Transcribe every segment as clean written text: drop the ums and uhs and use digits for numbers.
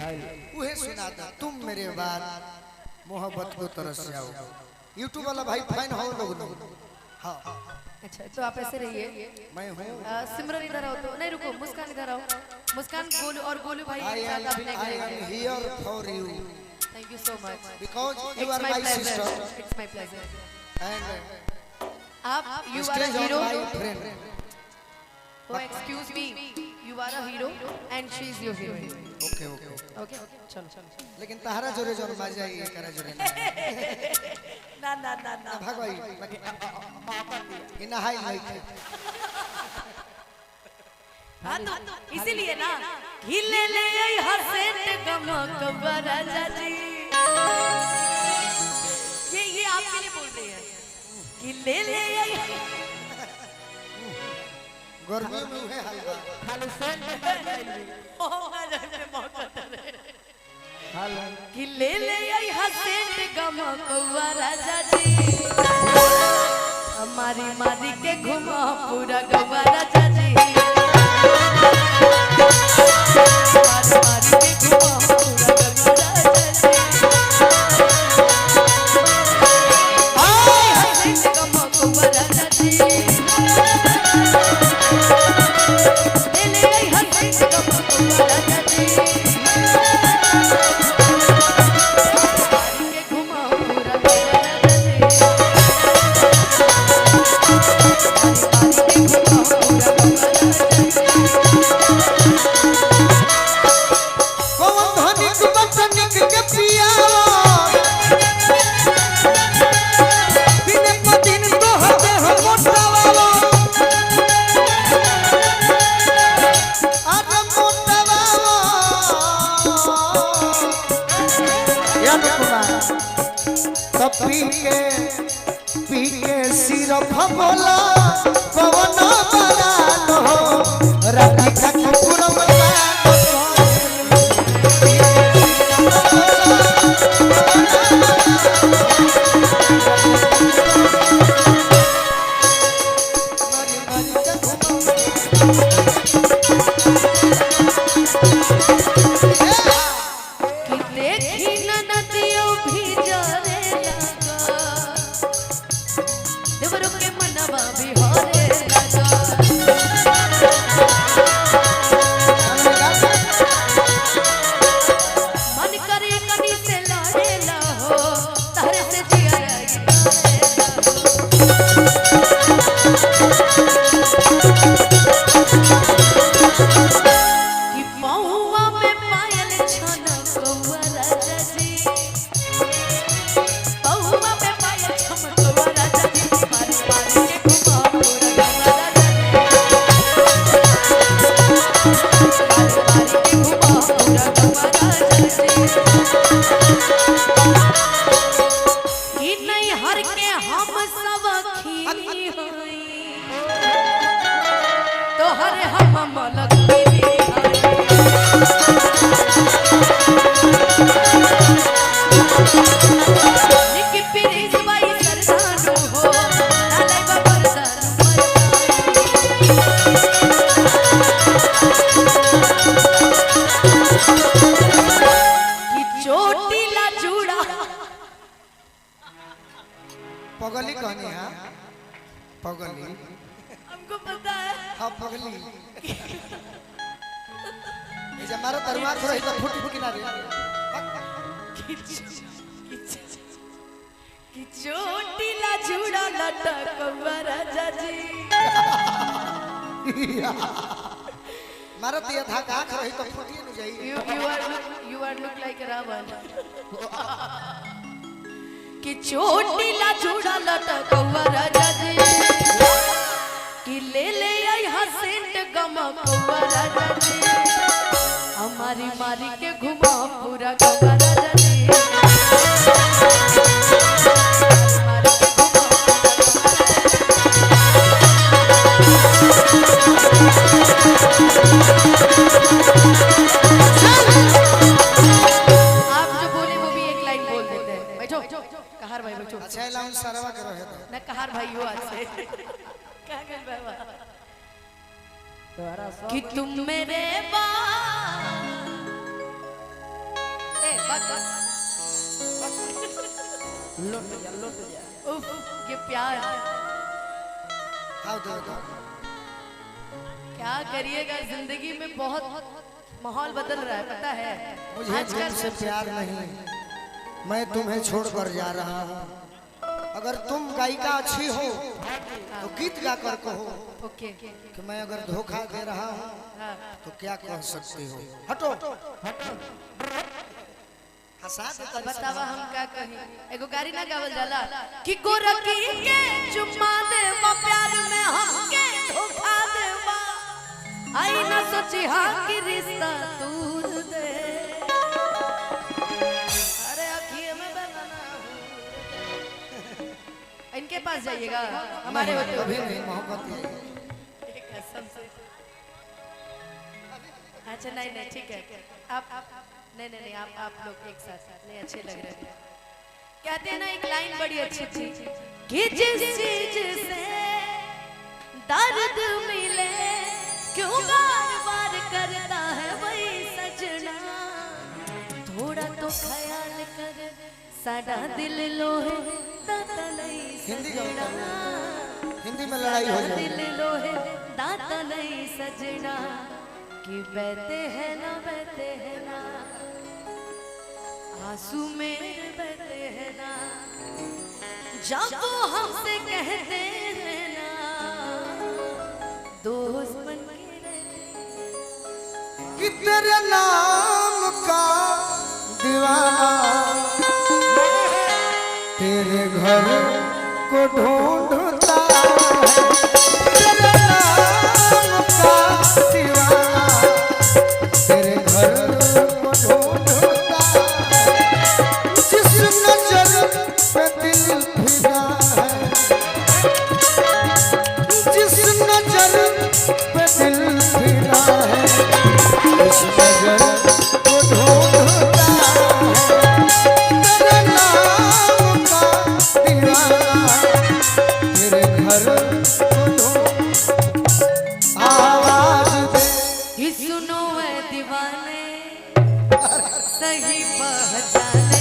वह सुना था तुम मेरे बाद मोहब्बत को तरस जाओ। यूट्यूब वाला भाई फाइन हो लोग। हाँ अच्छा तो आप ऐसे रहिए। मैं हूँ सिमरन इधर आओ तो नहीं रुको मुस्कान इधर आओ। मुस्कान गोलू और गोलू भाई I के साथ आपने am here for you thank you so much because you are my sister it's my pleasure. and आप you are stage a of hero. my friend। Oh excuse me, you are a hero and she is your heroine. Okay okay Okay चलो लेकिन तहरा जोरे जोर मजा आई करा जोरे ना ना ना ना भगवाई कि नहाई नहीं हाँ तो इसीलिए ना हिले ले आई हसेंट गमक बराजा जी ये आपके लिए बोल रही है हिले ले आई गर्मी में है हलवा खाली सेंट ओ गजब में मौका हलवा हिले ले आई हसेंट गमक बराजा जी हमारी मारी के घुमा पूरा गवा राजा जी पी के सिरफ बोला पवन बना लो राती का पूरा पगली कहनी है पगली हमको पता है हाँ पगली ये जब मारो तरुआ थोड़ा इतना फुट फुट किनारे कि चोटीला जुड़ा लटक राजा जी मारो तिया था का रही तो फुटिए न जाई you are look like Ravan कि चोटीला जुड़ा लटक राजा जी कि ले ले आई हसेंट गमक राजा जी हमारी मारी के घुमा पूरा गवा राजा जी आप जो बोले वो भी एक लाइन बोल देते हैं। बैठो कहार भाई बैठो। अच्छा लाउन सरवा करो है ना कहार भाई हो आज से क्या कर बाबा कि तुम मेरे लुट जा। उफ, ये प्यार आओ दो क्या करिएगा, जिंदगी में बहुत माहौल बदल रहा है, पता है। मुझे तुमसे प्यार नहीं, मैं तुम्हें छोड़कर जा रहा हूँ। अगर तुम गायिका अच्छी हो तो गीत गा कर कहो ओके कि मैं अगर धोखा दे रहा हूँ हाँ। तो क्या कह सकती हो। हटो हंसा दे तनी बतावा हम का कही, एगो गाड़ी ना गावल जाला कि गोरकी के चुम्मा देवा प्यार में हमके धोखा देवा, आई ना सोची हाँ कि रिश्ता दूर दे। अरे अखिए में बनाना हूँ। इनके पास जाइएगा, हमारे होते कभी हुए नहीं मोहब्बत नहीं। कसम से। अच्छा नहीं नहीं ठीक है, आप नहीं नहीं नहीं आप लोग एक साथ नहीं अच्छे लग रहे हैं। कहते हैं ना एक लाइन बड़ी अच्छी थी कि जिस चीज से दर्द मिले क्यों बार बार करता है वही सजना, थोड़ा तो ख्याल कर साडा दिल लोहे दाता नहीं हिंदी सजना, हिंदी में लड़ाई हो जाए। दिल लोहे दाता नहीं सजना, कि बहते हैं ना आंसू मेरे बहते हैं ना, जब वो हमसे कहते हैं ना दोस्त बन के रहते। कि तेरे नाम का दीवाना तेरे घर को ढूंढता है, तेरे नाम का दीवाना तेरे घर को ढूंढता है, जिस नजर पे दिल फिदा है, जिस नजर पे दिल फिदा है, उस नजर को ढूंढता है, तेरे नाम का दीवाना तेरे घर को ढूंढ आवाज दे। कि सुनो है दीवाने सही पहचाने,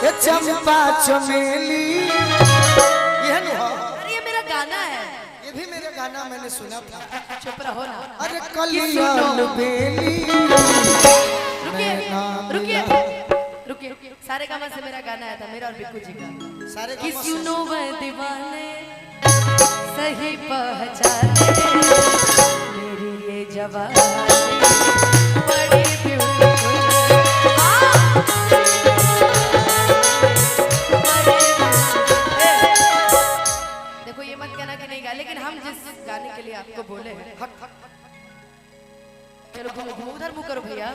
ये चंपा चमेली ये नहीं हो। अरे ये मेरा गाना है, ये भी मेरे गाना मैंने सुना था। चुप रहो ना। अरे कलियाल बेली रुकिए रुकिए रुकिए, सारे गामा से मेरा गाना आया था, मेरा और बिक्कू जी का। सारे कि गामा से- सुनो वह दीवाने सही पहचाने, मेरी ये जवानी बड़ी ब्यूटीफुल, देखो ये मत कहना कि नहीं गा, लेकिन हम जिस गाने के लिए आपको बोले हैं, चलो घूमो उधर मुँह करो भैया,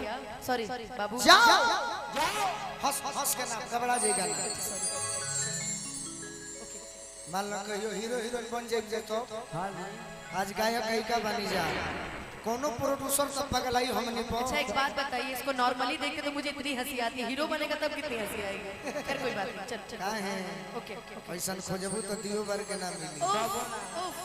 सॉरी बाबू। जाओ हंस हंस के नाम घबरा जाएगा। मान लो कहियो हीरो हीरोइन बन जाए तो आज गायक गायिका बनी जा, कोनो प्रोड्यूसर सब पगलाई हमने पर। अच्छा एक बात बताइए, इसको नॉर्मली देख के तो मुझे इतनी हंसी आती है, हीरो बनेगा तब कितनी हंसी आएगी। खैर कोई बात नहीं, चल चल का है ओके ओके। ऐसा खोजबू तो दियो बार के नाम मिली। उफ, उफ,